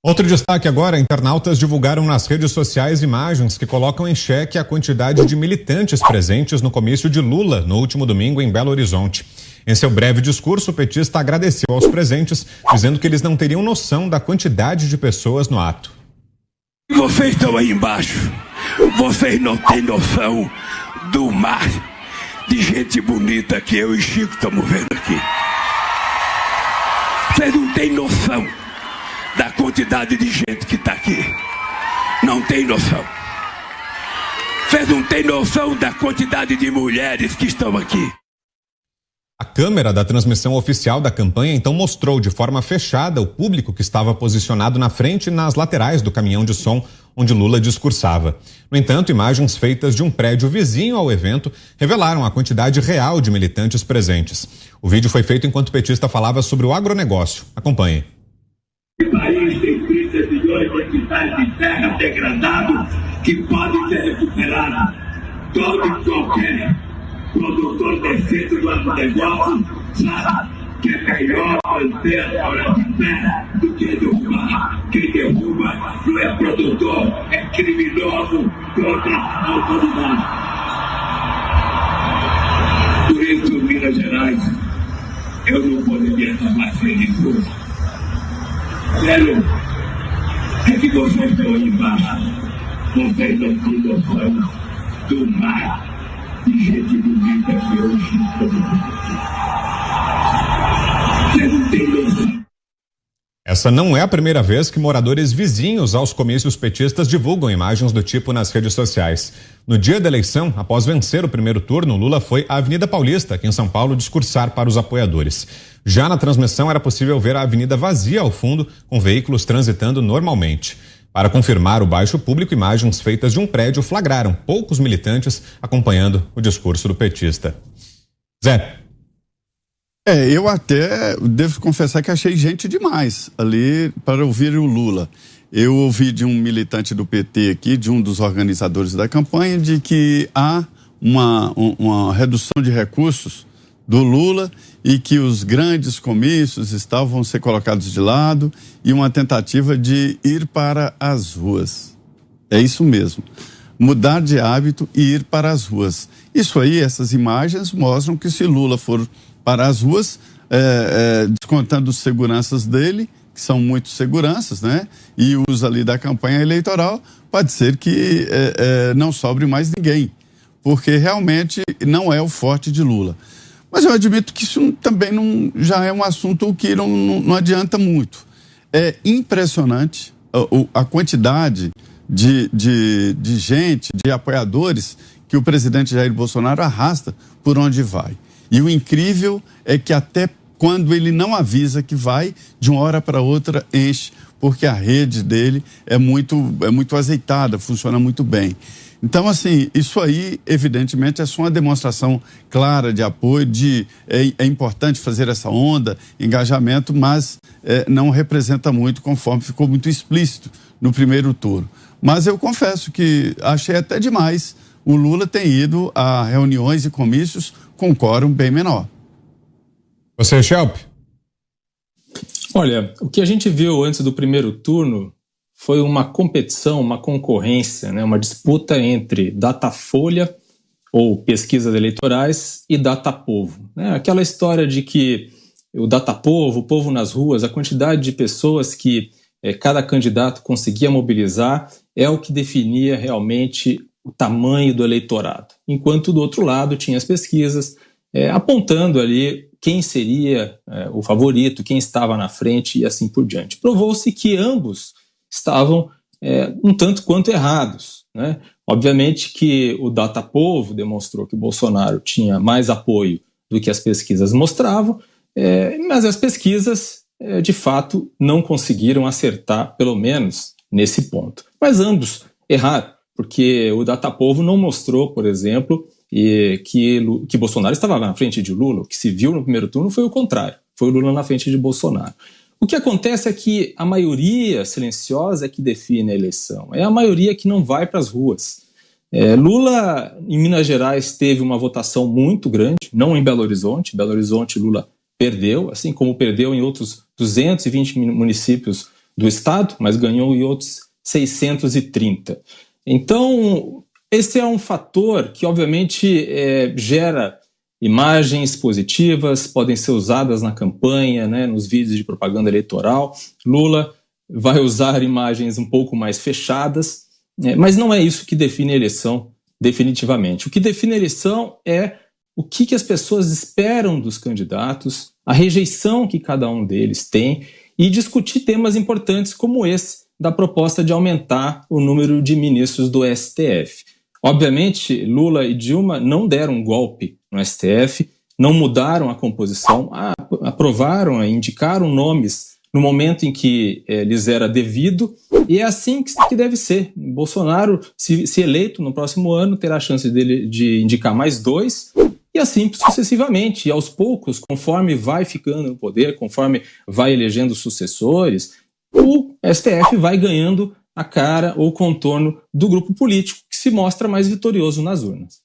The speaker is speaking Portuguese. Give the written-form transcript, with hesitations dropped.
Outro destaque agora: internautas divulgaram nas redes sociais imagens que colocam em xeque a quantidade de militantes presentes no comício de Lula no último domingo em Belo Horizonte. Em seu breve discurso, o petista agradeceu aos presentes, dizendo que eles não teriam noção da quantidade de pessoas no ato. Vocês estão aí embaixo, vocês não têm noção do mar de gente bonita que eu e Chico estamos vendo aqui. Vocês não têm noção da quantidade de gente que está aqui. Não tem noção. Vocês não têm noção da quantidade de mulheres que estão aqui. A câmera da transmissão oficial da campanha então mostrou de forma fechada o público que estava posicionado na frente e nas laterais do caminhão de som onde Lula discursava. No entanto, imagens feitas de um prédio vizinho ao evento revelaram a quantidade real de militantes presentes. O vídeo foi feito enquanto o petista falava sobre o agronegócio. Acompanhe. O país tem 30 milhões de hectares de terra degradado que podem ser recuperados. Todo e qualquer produtor decente do agronegócio sabe que é melhor manter a hora de terra do que derrubar. Quem derruba não é produtor, é criminoso contra a autoridade. Por isso, Minas Gerais, eu não poderia estar mais feliz hoje. Sério, é que vocês estão aí embaixo, vocês não têm noção do mar de gente bonita que eu estou vendo. Vocês não têm noção. Essa não é a primeira vez que moradores vizinhos aos comícios petistas divulgam imagens do tipo nas redes sociais. No dia da eleição, após vencer o primeiro turno, Lula foi à Avenida Paulista, aqui em São Paulo, discursar para os apoiadores. Já na transmissão era possível ver a avenida vazia ao fundo, com veículos transitando normalmente. Para confirmar o baixo público, imagens feitas de um prédio flagraram poucos militantes acompanhando o discurso do petista. Zé. Eu até devo confessar que achei gente demais ali para ouvir o Lula. Eu ouvi de um militante do PT aqui, de um dos organizadores da campanha, de que há uma redução de recursos do Lula e que os grandes comícios estavam ser colocados de lado e uma tentativa de ir para as ruas. É isso mesmo. Mudar de hábito e ir para as ruas. Isso aí, essas imagens mostram que se Lula for para as ruas, descontando os seguranças dele, que são muitos seguranças, né? E os ali da campanha eleitoral, pode ser que não sobre mais ninguém, porque realmente não é o forte de Lula. Mas eu admito que isso também já é um assunto que não adianta muito. É impressionante a quantidade de gente, de apoiadores que o presidente Jair Bolsonaro arrasta por onde vai. E o incrível é que até quando ele não avisa que vai, de uma hora para outra enche, porque a rede dele é muito azeitada, funciona muito bem. Então, assim, isso aí, evidentemente, é só uma demonstração clara de apoio, é importante fazer essa onda, engajamento, mas não representa muito, conforme ficou muito explícito no primeiro turno. Mas eu confesso que achei até demais o Lula ter ido a reuniões e comícios com quórum bem menor. Você, Schelp? Olha, o que a gente viu antes do primeiro turno foi uma competição, uma concorrência, né, uma disputa entre Datafolha, ou pesquisas eleitorais, e Datapovo. Né? Aquela história de que o Datapovo, o povo nas ruas, a quantidade de pessoas que cada candidato conseguia mobilizar é o que definia realmente o tamanho do eleitorado. Enquanto do outro lado tinha as pesquisas apontando ali quem seria o favorito, quem estava na frente e assim por diante. Provou-se que ambos estavam um tanto quanto errados, né? Obviamente que o Datapovo demonstrou que o Bolsonaro tinha mais apoio do que as pesquisas mostravam, mas as pesquisas, de fato, não conseguiram acertar, pelo menos nesse ponto. Mas ambos erraram, porque o Datapovo não mostrou, por exemplo, que Bolsonaro estava na frente de Lula. O que se viu no primeiro turno foi o contrário, foi o Lula na frente de Bolsonaro. O que acontece é que a maioria silenciosa é que define a eleição, é a maioria que não vai para as ruas. Lula, em Minas Gerais, teve uma votação muito grande, não em Belo Horizonte. Belo Horizonte, Lula perdeu, assim como perdeu em outros 220 municípios do Estado, mas ganhou em outros 630. Então, esse é um fator que, obviamente, gera imagens positivas, podem ser usadas na campanha, né, nos vídeos de propaganda eleitoral. Lula vai usar imagens um pouco mais fechadas, mas não é isso que define a eleição definitivamente. O que define a eleição é o que as pessoas esperam dos candidatos, a rejeição que cada um deles tem, e discutir temas importantes como esse da proposta de aumentar o número de ministros do STF. Obviamente, Lula e Dilma não deram um golpe no STF, não mudaram a composição, aprovaram, indicaram nomes no momento em que lhes era devido, e é assim que deve ser. Bolsonaro, se eleito no próximo ano, terá a chance de indicar mais 2, e assim sucessivamente, e aos poucos, conforme vai ficando no poder, conforme vai elegendo sucessores, o STF vai ganhando a cara ou contorno do grupo político que se mostra mais vitorioso nas urnas.